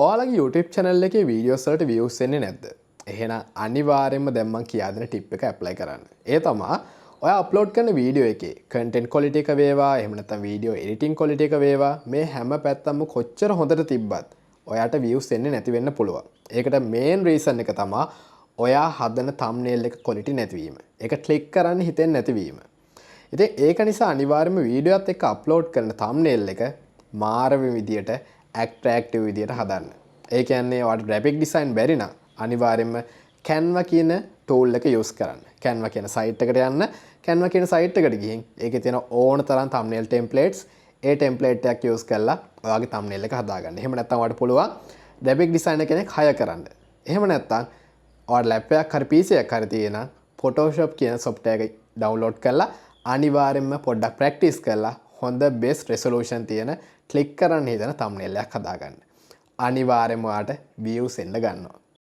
ඔයාලගේ YouTube channel එකේ videos වලට views එන්නේ නැද්ද? එහෙනම් අනිවාර්යයෙන්ම දැන් මම කියා දෙන tip එක apply කරන්න. ඒ තමයි ඔයා upload කරන video එකේ content quality එක වේවා, එහෙම නැත්නම් video editing quality එක වේවා, මේ හැම පැත්තම කොච්චර හොඳට තිබ්බත් ඔයාට views එන්නේ නැති වෙන්න පුළුවන්. ඒකට main reason එක තමයි ඔයා හදන thumbnail එක quality නැතිවීම. ඒක click කරන්න හිතෙන්නේ නැතිවීම. ඉතින් ඒක නිසා අනිවාර්යයෙන්ම video එකත් එක්ක upload කරන thumbnail එක මාරව විදියට attractive විදියට හදන්න. ඒ කියන්නේ ඔයාලට graphic design බැරි නම් අනිවාර්යයෙන්ම Canva කියන tool එක use කරන්න. Canva කියන site එකට යන්න. Canva කියන site එකට ගිහින් ඒකේ තියෙන ඕන තරම් thumbnail templates ඒ template එකක් use කරලා ඔයාගේ thumbnail එක හදාගන්න. එහෙම නැත්නම් ඔයාලට පුළුවන් graphic designer කෙනෙක් hire කරන්න. එහෙම නැත්නම් ඔයාලා laptop එකක් හරි PC එකක් හරි තියෙන Photoshop කියන software එක download කරලා අනිවාර්යයෙන්ම පොඩ්ඩක් practice කරලා හොඳ best resolution තියෙන click කරන්න හිතන thumbnail එකක් හදාගන්න. අනිවාර්යයෙන්ම ඔයාට views එන්න ගන්නවා.